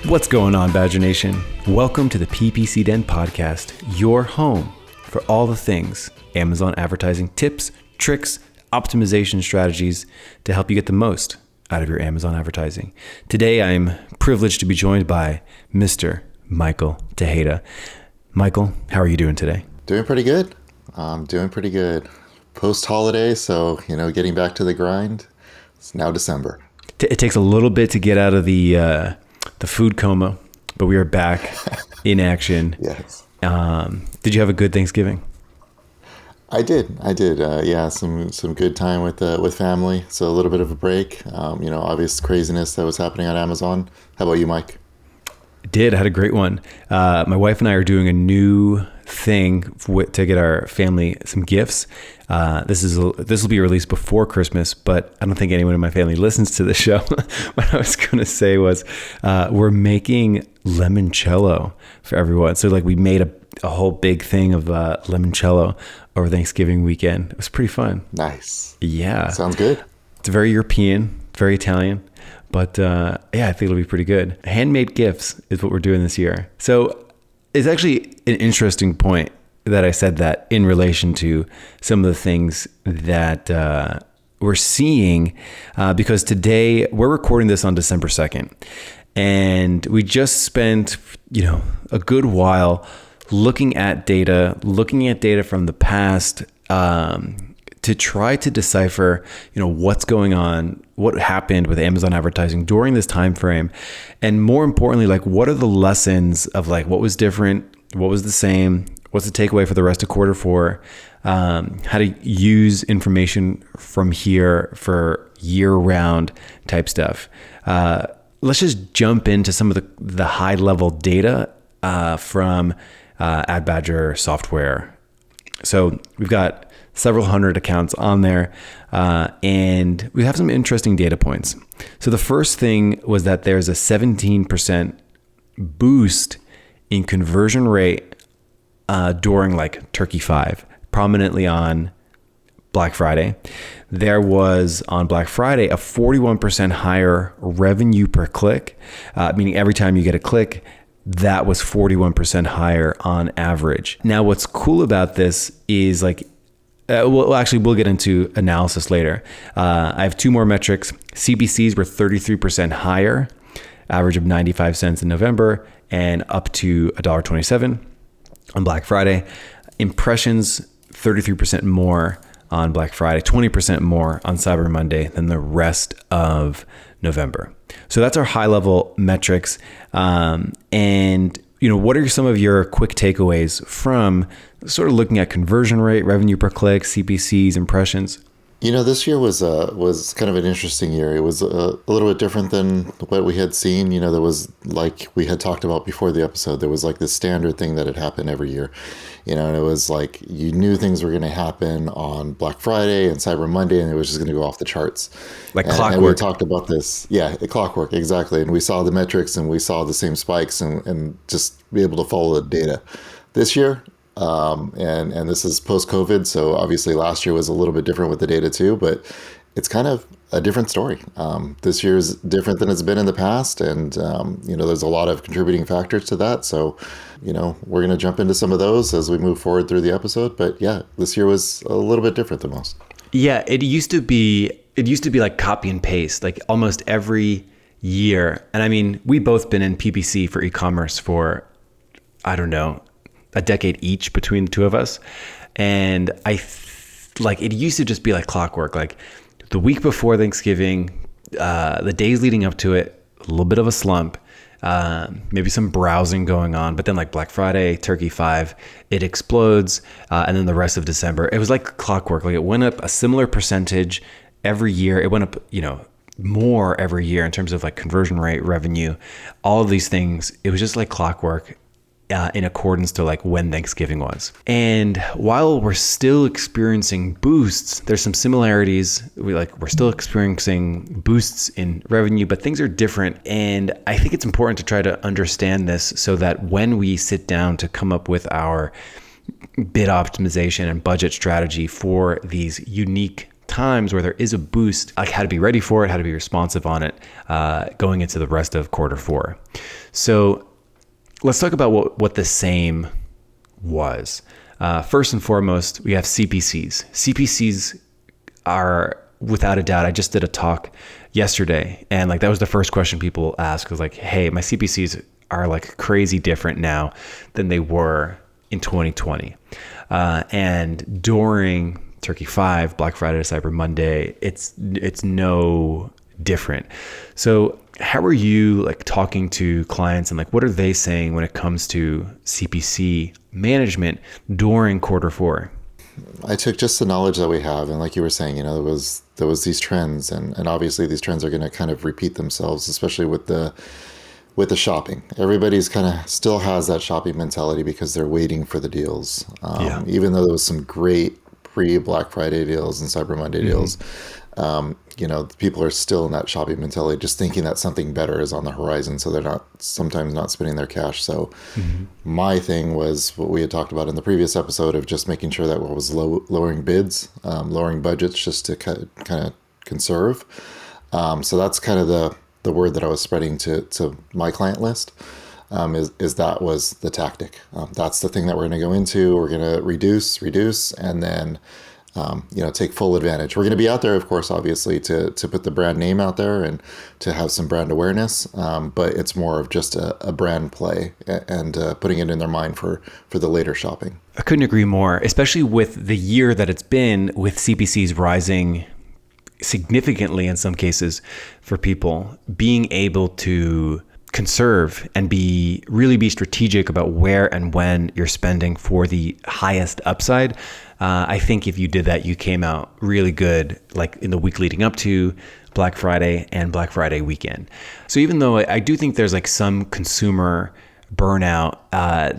What's going on, Badger Nation? Welcome to the PPC Den podcast, your home for all the things Amazon advertising tips, tricks, optimization strategies to help you get the most out of your Amazon advertising. Today, I'm privileged to be joined by Mr. Michael Tejeda. Michael, how are you doing today? Doing pretty good. Post-holiday, so, getting back to the grind. It's now December. It takes a little bit to get out of the food coma, but we are back in action. Yes. Did you have a good Thanksgiving? I did. Some good time with family. So a little bit of a break. Obvious craziness that was happening on Amazon. How about you, Mike? I had a great one. My wife and I are doing a new thing to get our family some gifts. This will be released before Christmas, but I don't think anyone in my family listens to the show. What I was going to say was we're making limoncello for everyone. So we made a whole big thing of limoncello over Thanksgiving weekend. It was pretty fun. Nice. Yeah. Sounds good. It's very European, very Italian. But I think it'll be pretty good. Handmade gifts is what we're doing this year. So it's actually an interesting point that I said that in relation to some of the things that we're seeing, because today we're recording this on December 2nd. And we just spent, a good while looking at data from the past, to try to decipher, what's going on, what happened with Amazon advertising during this time frame, and more importantly, what are the lessons of what was different, what was the same, what's the takeaway for the rest of quarter four, how to use information from here for year-round type stuff. Let's just jump into some of the high-level data from AdBadger software. So we've got several hundred accounts on there, and we have some interesting data points. So the first thing was that there's a 17% boost in conversion rate during Turkey 5, prominently on Black Friday. There was on Black Friday a 41% higher revenue per click, meaning every time you get a click, that was 41% higher on average. Now, what's cool about this is we'll get into analysis later. I have two more metrics. CPCs were 33% higher, average of 95 cents in November, and up to $1.27 on Black Friday. Impressions, 33% more on Black Friday, 20% more on Cyber Monday than the rest of November. So that's our high-level metrics. And what are some of your quick takeaways from sort of looking at conversion rate, revenue per click, CPCs, impressions? This year was kind of an interesting year. It was a little bit different than what we had seen. There was, like we had talked about before the episode, there was this standard thing that had happened every year. And it was you knew things were going to happen on Black Friday and Cyber Monday, and it was just going to go off the charts. Clockwork. And we talked about this. Yeah, clockwork, exactly. And we saw the metrics and we saw the same spikes and just be able to follow the data. This year, and this is post-COVID, so obviously last year was a little bit different with the data too, but it's kind of a different story. This year is different than it's been in the past, and there's a lot of contributing factors to that. So, we're going to jump into some of those as we move forward through the episode. But yeah, this year was a little bit different than most. Yeah, it used to be like copy and paste, almost every year. And I mean, we both been in PPC for e-commerce for, I don't know, a decade each between the two of us. And it used to just be like clockwork. The week before Thanksgiving, the days leading up to it, a little bit of a slump, maybe some browsing going on, but then Black Friday, Turkey 5, it explodes. And then the rest of December, it was like clockwork. It went up a similar percentage every year. It went up, more every year in terms of conversion rate, revenue, all of these things. It was just like clockwork. In accordance to when Thanksgiving was. And while we're still experiencing boosts, there's some similarities. We're still experiencing boosts in revenue, but things are different. And I think it's important to try to understand this so that when we sit down to come up with our bid optimization and budget strategy for these unique times where there is a boost, like how to be ready for it, how to be responsive on it, going into the rest of quarter four. So let's talk about what the same was. First and foremost, we have CPCs. CPCs are, without a doubt, I just did a talk yesterday, and like that was the first question people ask, was like, hey, my CPCs are like crazy different now than they were in 2020. And during Turkey 5, Black Friday to Cyber Monday, it's no different. So how are you like talking to clients, and like what are they saying when it comes to CPC management during quarter four? I took just the knowledge that we have, and like you were saying, there was these trends, and obviously these trends are going to kind of repeat themselves, especially with the shopping. Everybody's kind of still has that shopping mentality because they're waiting for the deals. Even though there was some great pre-Black Friday deals and Cyber Monday deals, people are still in that shopping mentality, just thinking that something better is on the horizon. So they're sometimes not spending their cash. So my thing was what we had talked about in the previous episode of just making sure that it was lowering bids, lowering budgets just to kind of conserve. So that's kind of the word that I was spreading to my client list, is that was the tactic. That's the thing that we're going to go into. We're going to reduce, and then take full advantage. We're going to be out there, of course, obviously, to put the brand name out there and to have some brand awareness. But it's more of just a brand play and putting it in their mind for the later shopping. I couldn't agree more, especially with the year that it's been, with CPCs rising significantly in some cases for people. Being able to conserve and really be strategic about where and when you're spending for the highest upside. I think if you did that, you came out really good, like in the week leading up to Black Friday and Black Friday weekend. So even though I do think there's like some consumer burnout,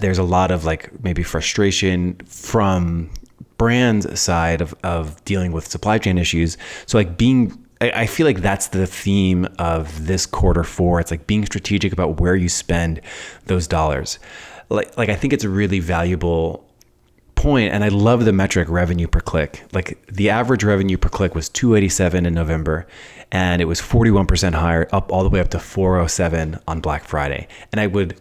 there's a lot of like maybe frustration from brands side of dealing with supply chain issues. So like I feel like that's the theme of this quarter four. It's like being strategic about where you spend those dollars. Like I think it's a really valuable point, and I love the metric revenue per click. Like the average revenue per click was $287 in November, and it was 41% higher, up all the way up to $407 on Black Friday. And I would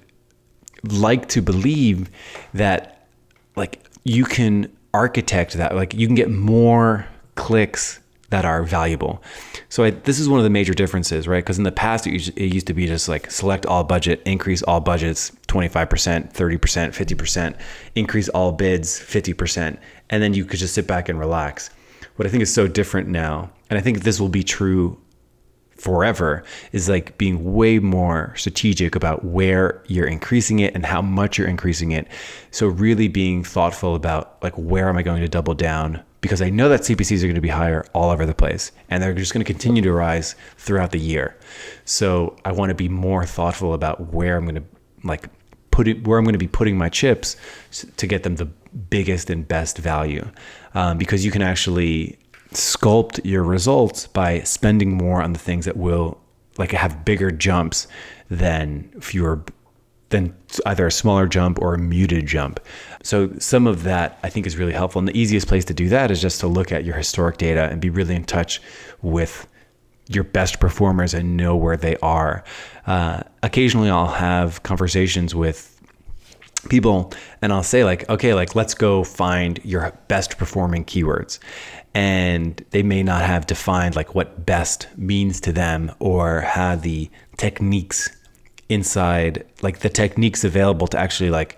like to believe that like you can architect that, like you can get more clicks that are valuable. So this is one of the major differences, right? Because in the past, it used to be just like select all budget, increase all budgets 25%, 30%, 50%, increase all bids 50%, and then you could just sit back and relax. What I think is so different now, and I think this will be true forever, is like being way more strategic about where you're increasing it and how much you're increasing it. So really being thoughtful about like, where am I going to double down? Because I know that CPCs are going to be higher all over the place, and they're just going to continue to rise throughout the year. So I want to be more thoughtful about where I'm going to where I'm going to be putting my chips to get them the biggest and best value. Because you can actually sculpt your results by spending more on the things that will like have bigger jumps than either a smaller jump or a muted jump. So some of that I think is really helpful. And the easiest place to do that is just to look at your historic data and be really in touch with your best performers and know where they are. Occasionally I'll have conversations with people and I'll say like, okay, like let's go find your best performing keywords. And they may not have defined like what best means to them, or have the techniques inside, like the techniques available to actually like,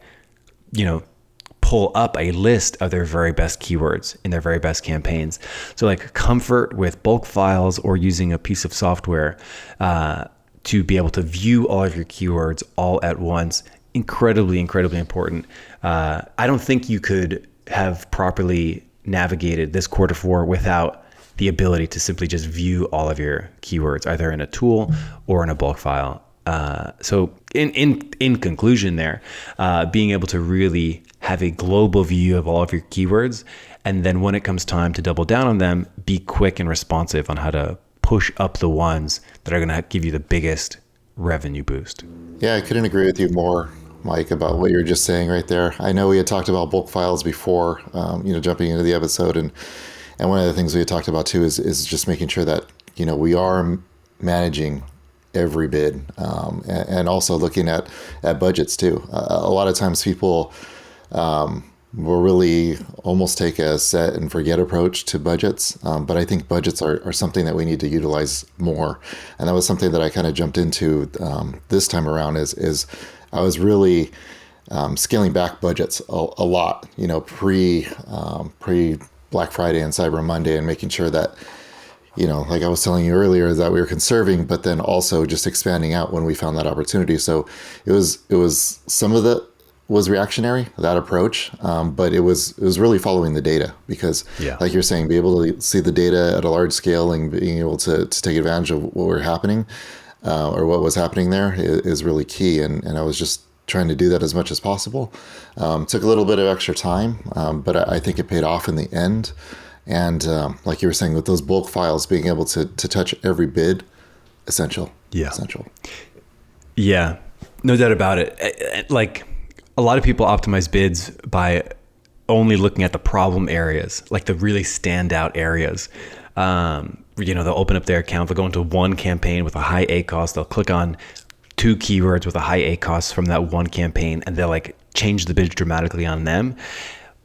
pull up a list of their very best keywords in their very best campaigns. So like comfort with bulk files or using a piece of software to be able to view all of your keywords all at once. Incredibly, incredibly important. I don't think you could have properly navigated this quarter four without the ability to simply just view all of your keywords, either in a tool or in a bulk file. So in conclusion there, being able to really have a global view of all of your keywords, and then when it comes time to double down on them, be quick and responsive on how to push up the ones that are going to give you the biggest revenue boost. Yeah, I couldn't agree with you more, Mike, about what you're just saying right there. I know we had talked about bulk files before, jumping into the episode, and And one of the things we had talked about too is just making sure that, we are managing every bid, and also looking at budgets too. A lot of times people will really almost take a set and forget approach to budgets. But I think budgets are something that we need to utilize more. And that was something that I kind of jumped into this time around is I was really scaling back budgets a lot, pre Black Friday and Cyber Monday, and making sure that, like I was telling you earlier, is that we were conserving, but then also just expanding out when we found that opportunity. So it was some of the was reactionary, that approach, but it was really following the data, because like you're saying, be able to see the data at a large scale and being able to take advantage of what were happening or what was happening there is really key. And I was just trying to do that as much as possible. Took a little bit of extra time, but I think it paid off in the end. And like you were saying, with those bulk files, being able to touch every bid, essential. Essential. Yeah, no doubt about it. Like, a lot of people optimize bids by only looking at the problem areas, like the really standout areas. They'll open up their account, they'll go into one campaign with a high ACoS, they'll click on 2 keywords with a high ACoS from that one campaign, and they'll like change the bid dramatically on them.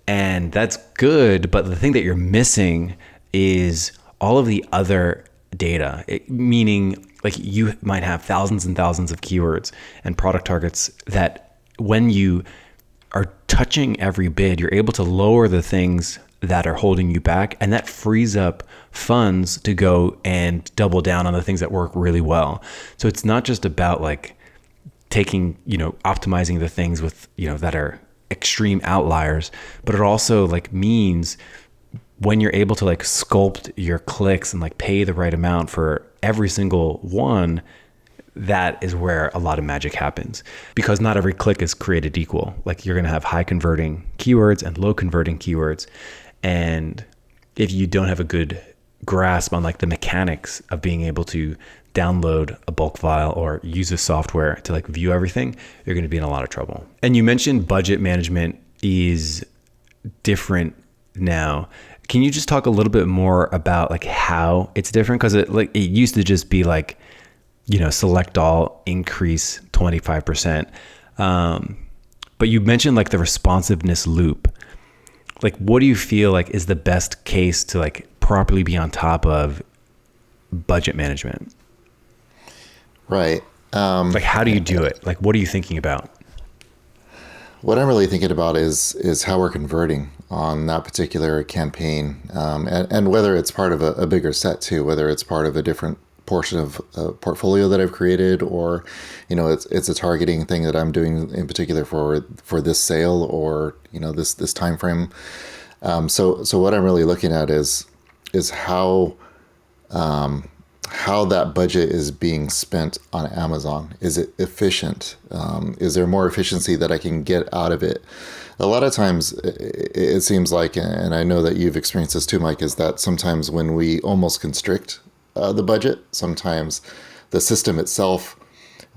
And that's good, but the thing that you're missing is all of the other data, meaning like you might have thousands and thousands of keywords and product targets that when you are touching every bid, you're able to lower the things that are holding you back, and that frees up funds to go and double down on the things that work really well. So it's not just about like taking, optimizing the things with, that are extreme outliers, but it also like means when you're able to like sculpt your clicks and like pay the right amount for every single one, that is where a lot of magic happens, because not every click is created equal. Like, you're going to have high converting keywords and low converting keywords. And if you don't have a good grasp on like the mechanics of being able to download a bulk file or use a software to like view everything, you're going to be in a lot of trouble. And you mentioned budget management is different now. Can you just talk a little bit more about like how it's different? Because it used to just be like, select all, increase 25%. But you mentioned like the responsiveness loop. Like, what do you feel like is the best case to like properly be on top of budget management? Right. Like, how do you do it? Like, what are you thinking about? What I'm really thinking about is how we're converting on that particular campaign, and whether it's part of a bigger set too, whether it's part of a different portion of a portfolio that I've created, or it's a targeting thing that I'm doing in particular for this sale, or this time frame. So what I'm really looking at is how that budget is being spent on Amazon. Is it efficient? Is there more efficiency that I can get out of it? A lot of times it seems like, and I know that you've experienced this too, Mike, is that sometimes when we almost constrict the budget, sometimes the system itself,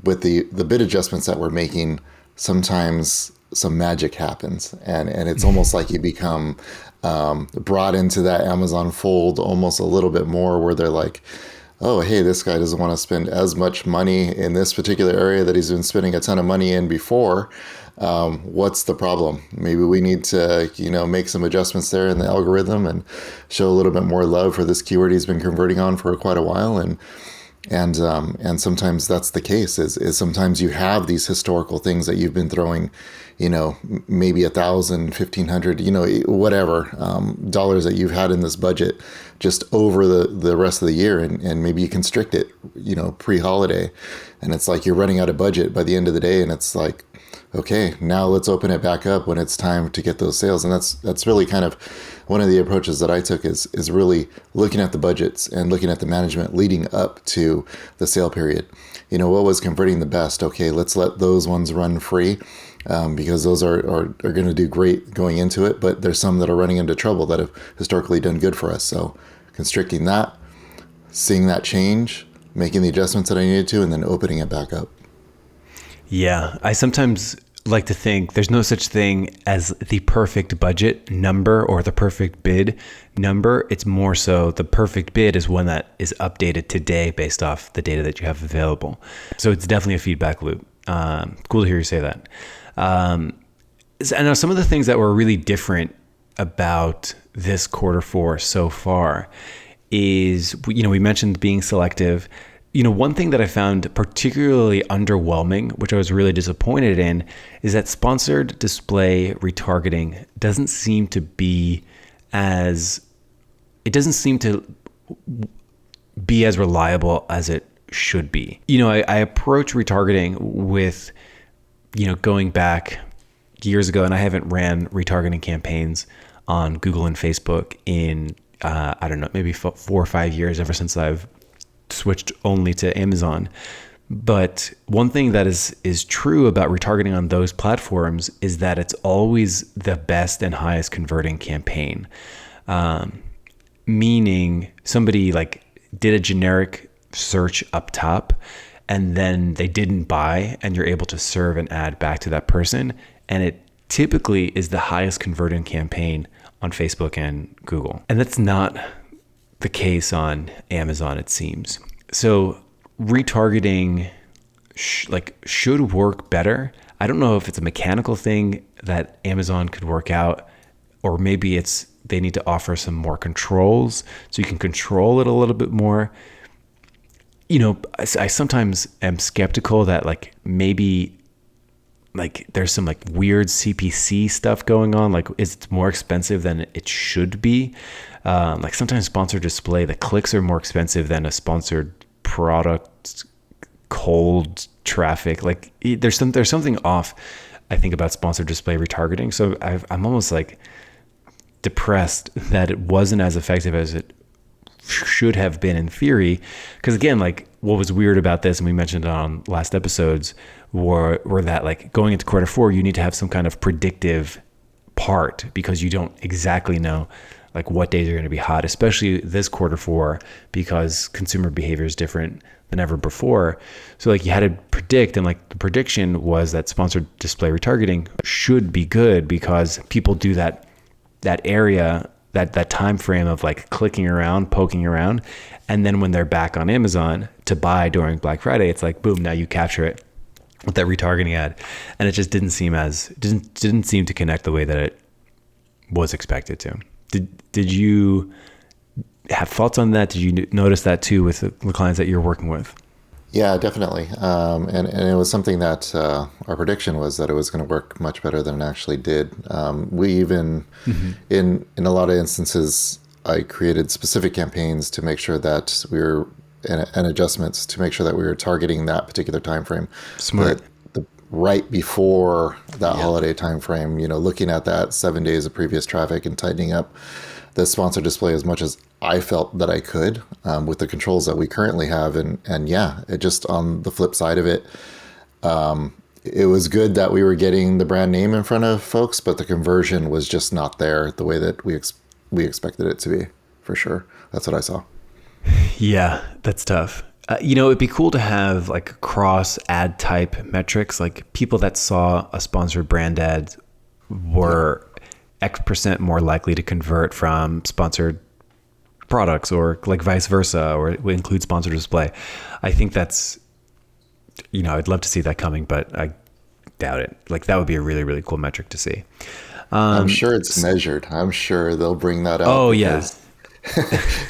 with the bid adjustments that we're making, sometimes some magic happens, and it's almost like you become brought into that Amazon fold almost a little bit more, where they're like, oh, hey, this guy doesn't want to spend as much money in this particular area that he's been spending a ton of money in before. What's the problem? Maybe we need to, make some adjustments there in the algorithm and show a little bit more love for this keyword he's been converting on for quite a while. And sometimes that's the case, is sometimes you have these historical things that you've been throwing, maybe $1,000, $1,500, whatever, dollars that you've had in this budget just over the rest of the year. And maybe you constrict it, pre-holiday, and it's like you're running out of budget by the end of the day. And it's like, okay, now let's open it back up when it's time to get those sales. And that's really kind of one of the approaches that I took, is really looking at the budgets and looking at the management leading up to the sale period. What was converting the best? Okay, let's let those ones run free, because those are going to do great going into it. But there's some that are running into trouble that have historically done good for us. So constricting that, seeing that change, making the adjustments that I needed to, and then opening it back up. Yeah, I sometimes like to think there's no such thing as the perfect budget number or the perfect bid number. It's more so the perfect bid is one that is updated today based off the data that you have available. So it's definitely a feedback loop. Cool to hear you say that. I know some of the things that were really different about this quarter four so far is, we mentioned being selective. One thing that I found particularly underwhelming, which I was really disappointed in, is that sponsored display retargeting doesn't seem to be as reliable as it should be. I approach retargeting with, going back years ago, and I haven't ran retargeting campaigns on Google and Facebook in, I don't know, maybe 4 or 5 years, ever since I've switched only to Amazon. But one thing that is true about retargeting on those platforms is that it's always the best and highest converting campaign. Meaning somebody like did a generic search up top and then they didn't buy, and you're able to serve an ad back to that person. And it typically is the highest converting campaign on Facebook and Google. And that's not the case on Amazon, it seems. So retargeting should work better. I don't know if it's a mechanical thing that Amazon could work out, or maybe they need to offer some more controls so you can control it a little bit more. I sometimes am skeptical that maybe there's some weird CPC stuff going on. It's more expensive than it should be. Sometimes sponsored display, the clicks are more expensive than a sponsored product cold traffic. There's something off, I think, about sponsored display retargeting. So I'm almost depressed that it wasn't as effective as it should have been in theory. Because again, what was weird about this, and we mentioned it on last episodes, were that going into quarter four, you need to have some kind of predictive part, because you don't exactly know what days are going to be hot, especially this quarter four, because consumer behavior is different than ever before. So you had to predict, and the prediction was that sponsored display retargeting should be good because people do that area, that time frame of clicking around, poking around, and then when they're back on Amazon to buy during Black Friday, it's boom, now you capture it with that retargeting ad. And it just didn't seem to connect the way that it was expected to. Did you have thoughts on that? Did you notice that too with the clients that you're working with? Yeah, definitely. And it was something that our prediction was that it was going to work much better than it actually did. We even, in a lot of instances, I created specific campaigns to make sure that we were, and adjustments to make sure that we were targeting that particular time frame. Smart. Right before that holiday time frame, looking at that 7 days of previous traffic and tightening up the sponsor display as much as I felt that I could with the controls that we currently have. And it just, on the flip side of it, it was good that we were getting the brand name in front of folks, but the conversion was just not there the way that we expected it to be, for sure. That's what I saw. Yeah, that's tough. It'd be cool to have cross ad type metrics, people that saw a sponsored brand ad were X% more likely to convert from sponsored products, or vice versa, or it would include sponsored display. I think that's, I'd love to see that coming, but I doubt it. That would be a really, really cool metric to see. I'm sure it's measured. I'm sure they'll bring that up. Oh, yeah.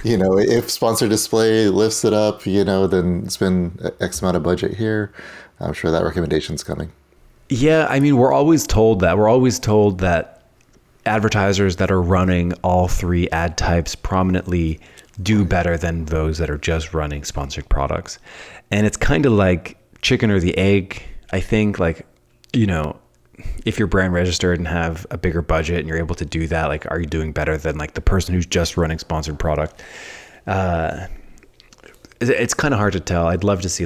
If sponsored display lifts it up, then spend X amount of budget here. I'm sure that recommendation's coming. Yeah, we're always told that advertisers that are running all three ad types prominently do better than those that are just running sponsored products. And it's kind of like chicken or the egg, I think. If you're brand registered and have a bigger budget and you're able to do that, are you doing better than the person who's just running sponsored product? It's kind of hard to tell. I'd love to see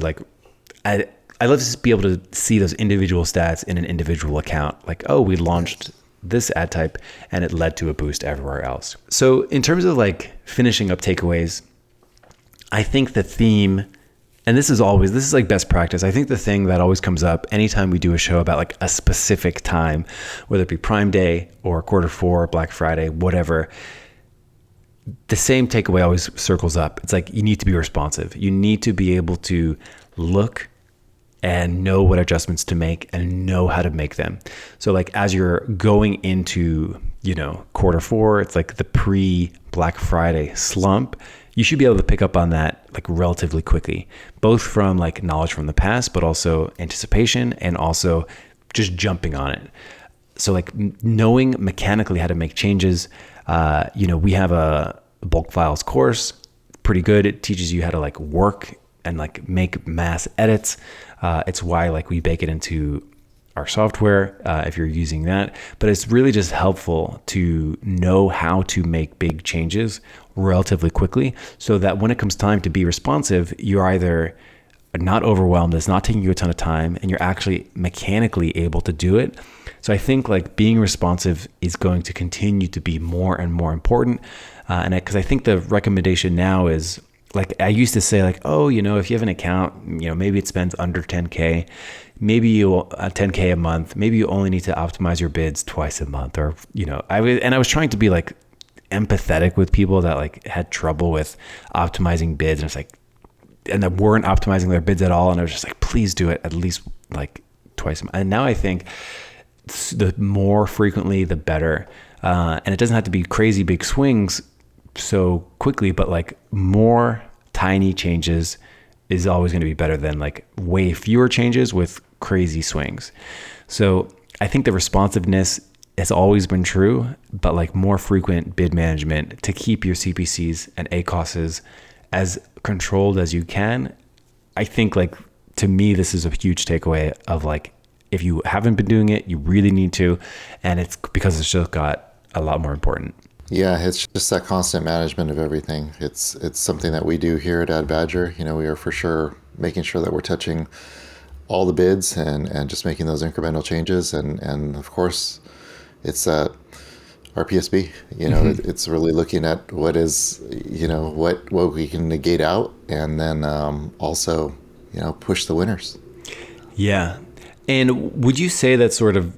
I'd love to be able to see those individual stats in an individual account. We launched this ad type and it led to a boost everywhere else. So in terms of finishing up takeaways, I think the theme And this is like best practice. I think the thing that always comes up anytime we do a show about like a specific time, whether it be Prime Day or Q4, Black Friday, whatever, the same takeaway always circles up. It's like, you need to be responsive. You need to be able to look and know what adjustments to make and know how to make them. So like, as you're going into, Q4, it's like the pre-Black Friday slump, you should be able to pick up on that like relatively quickly, both from like knowledge from the past, but also anticipation and also just jumping on it. So like knowing mechanically how to make changes. We have a bulk files course, pretty good. It teaches you how to like work and like make mass edits. It's why like we bake it into our software if you're using that. But it's really just helpful to know how to make big changes relatively quickly, so that when it comes time to be responsive, you're either not overwhelmed, it's not taking you a ton of time, and you're actually mechanically able to do it. So I think like being responsive is going to continue to be more and more important. Because I think the recommendation now is, like, I used to say like, oh, if you have an account, maybe it spends under 10K, maybe you 10K a month, maybe you only need to optimize your bids twice a month, or, I was trying to be like empathetic with people that like had trouble with optimizing bids, and it's like, and that weren't optimizing their bids at all. And I was just like, please do it at least like twice a month. And now I think the more frequently, the better. And it doesn't have to be crazy big swings so quickly, but like more tiny changes is always going to be better than like way fewer changes with crazy swings. So I think the responsiveness has always been true, but like more frequent bid management to keep your CPCs and ACOSs as controlled as you can. I think like, to me, this is a huge takeaway of like, if you haven't been doing it, you really need to, and it's because it's just got a lot more important. Yeah, it's just that constant management of everything. It's something that we do here at Ad Badger. We are for sure making sure that we're touching all the bids and just making those incremental changes. And of course, it's RPSB. It's really looking at what is, what we can negate out, and then also, push the winners. Yeah. And would you say that sort of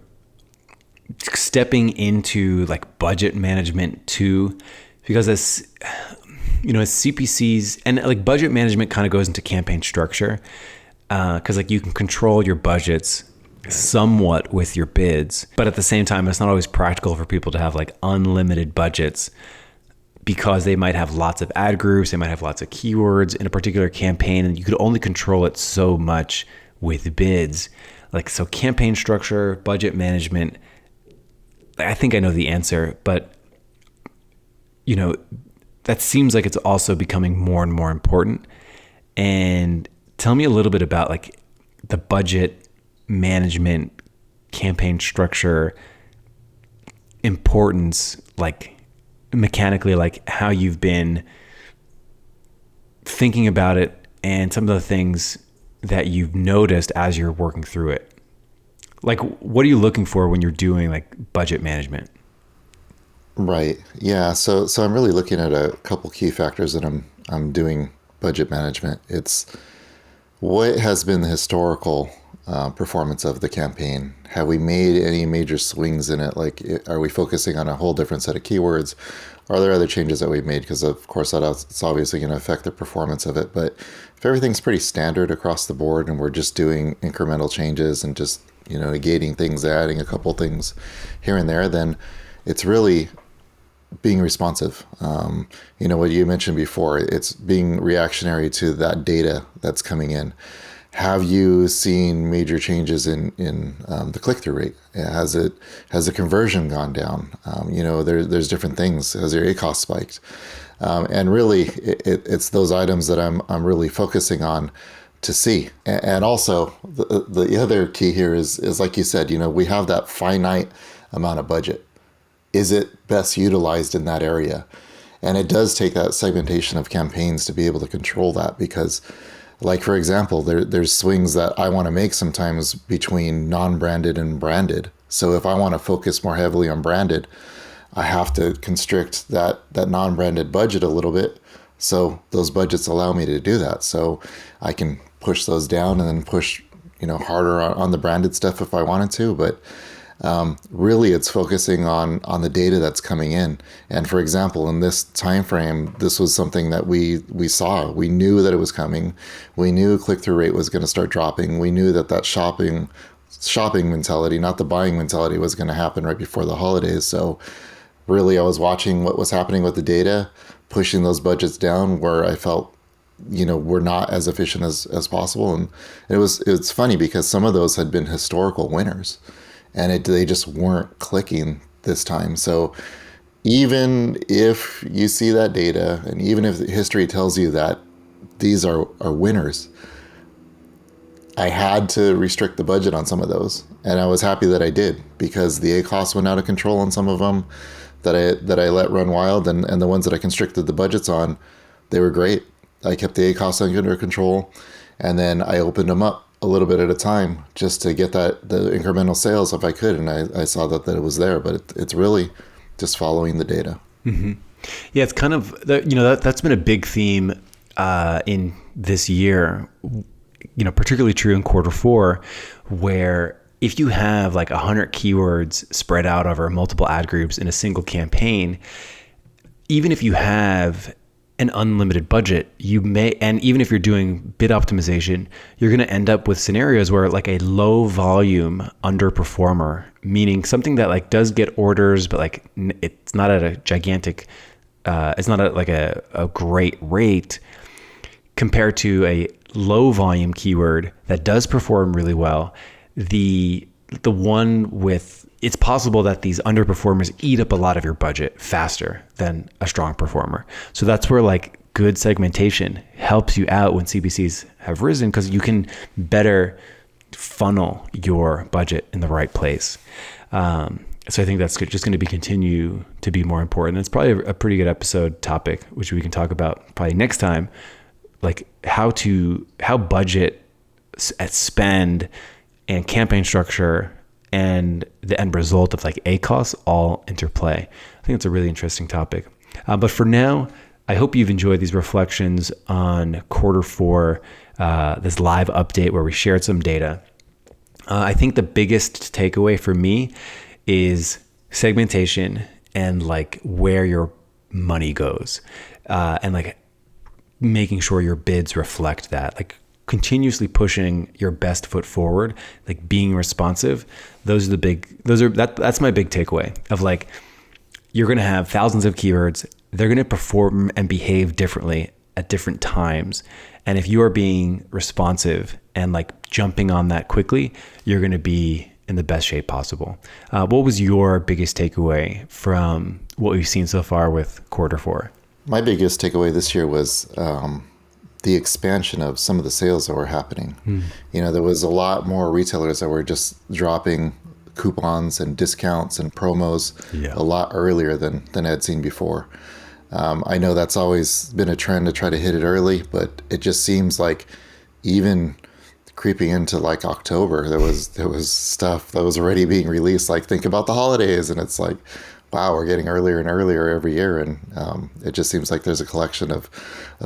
stepping into like budget management too, because as CPCs, and like budget management kind of goes into campaign structure, because like you can control your budgets somewhat with your bids, but at the same time, it's not always practical for people to have like unlimited budgets, because they might have lots of ad groups, they might have lots of keywords in a particular campaign, and you could only control it so much with bids. Like, so campaign structure, budget management, I think I know the answer, but that seems like it's also becoming more and more important. And tell me a little bit about like the budget management, campaign structure importance, like mechanically, like how you've been thinking about it and some of the things that you've noticed as you're working through it. Like, what are you looking for when you're doing like budget management? Right. Yeah. So I'm really looking at a couple key factors that I'm doing budget management. It's what has been the historical performance of the campaign. Have we made any major swings in it? Like, are we focusing on a whole different set of keywords? Are there other changes that we've made? Because of course it's obviously going to affect the performance of it. But if everything's pretty standard across the board and we're just doing incremental changes and just negating things, adding a couple things here and there, then it's really being responsive. What you mentioned before, it's being reactionary to that data that's coming in. Have you seen major changes in the click-through rate? Has the conversion gone down? There's different things. Has your ACOS spiked? And really, it's those items that I'm really focusing on to see. And also, the other key here is like you said, we have that finite amount of budget. Is it best utilized in that area? And it does take that segmentation of campaigns to be able to control that, because, like, for example, there's swings that I want to make sometimes between non-branded and branded. So if I want to focus more heavily on branded, I have to constrict that non-branded budget a little bit So those budgets allow me to do that. So I can push those down and then push, harder on the branded stuff if I wanted to. But really, it's focusing on the data that's coming in. And for example, in this time frame, this was something that we saw. We knew that it was coming. We knew click-through rate was going to start dropping. We knew that shopping mentality, not the buying mentality, was going to happen right before the holidays. So really, I was watching what was happening with the data, pushing those budgets down where I felt we're not as efficient as possible. And it's funny because some of those had been historical winners, and they just weren't clicking this time. So even if you see that data, and even if history tells you that these are winners, I had to restrict the budget on some of those, and I was happy that I did, because the ACoS went out of control on some of them that I let run wild, and the ones that I constricted the budgets on, they were great. I kept the ACoS under control, and then I opened them up a little bit at a time just to get the incremental sales if I could, and I saw that it was there. But it's really just following the data. Mm-hmm. Yeah, it's kind of that's been a big theme in this year. Particularly true in Q4, where if you have like 100 keywords spread out over multiple ad groups in a single campaign, even if you have an unlimited budget, and even if you're doing bid optimization, you're going to end up with scenarios where like a low volume underperformer, meaning something that like does get orders, but like it's not at a gigantic, it's not at like a great rate compared to a low volume keyword that does perform really well. The one with, it's possible that these underperformers eat up a lot of your budget faster than a strong performer. So that's where like good segmentation helps you out when CPCs have risen, because you can better funnel your budget in the right place. So I think that's just going to continue to be more important. It's probably a pretty good episode topic, which we can talk about probably next time, like how budget, spend, and campaign structure and the end result of like ACoS all interplay. I think it's a really interesting topic. But for now, I hope you've enjoyed these reflections on Q4, this live update where we shared some data. I think the biggest takeaway for me is segmentation and like where your money goes, and like making sure your bids reflect that, like continuously pushing your best foot forward, like being responsive. That's my big takeaway of like, you're going to have thousands of keywords. They're going to perform and behave differently at different times. And if you are being responsive and like jumping on that quickly, you're going to be in the best shape possible. What was your biggest takeaway from what we've seen so far with Q4? My biggest takeaway this year was the expansion of some of the sales that were happening. There was a lot more retailers that were just dropping coupons and discounts and promos a lot earlier than I'd seen before. I know that's always been a trend to try to hit it early, but it just seems like even creeping into like October, there was stuff that was already being released. Like, think about the holidays, and it's like, wow, we're getting earlier and earlier every year. And it just seems like there's a collection of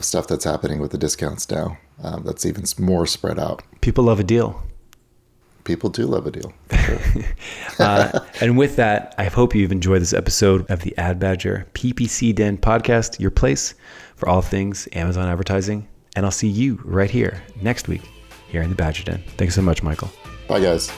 stuff that's happening with the discounts now that's even more spread out. People love a deal. People do love a deal. For sure. And with that, I hope you've enjoyed this episode of the Ad Badger PPC Den podcast, your place for all things Amazon advertising. And I'll see you right here next week here in the Badger Den. Thanks so much, Michael. Bye, guys.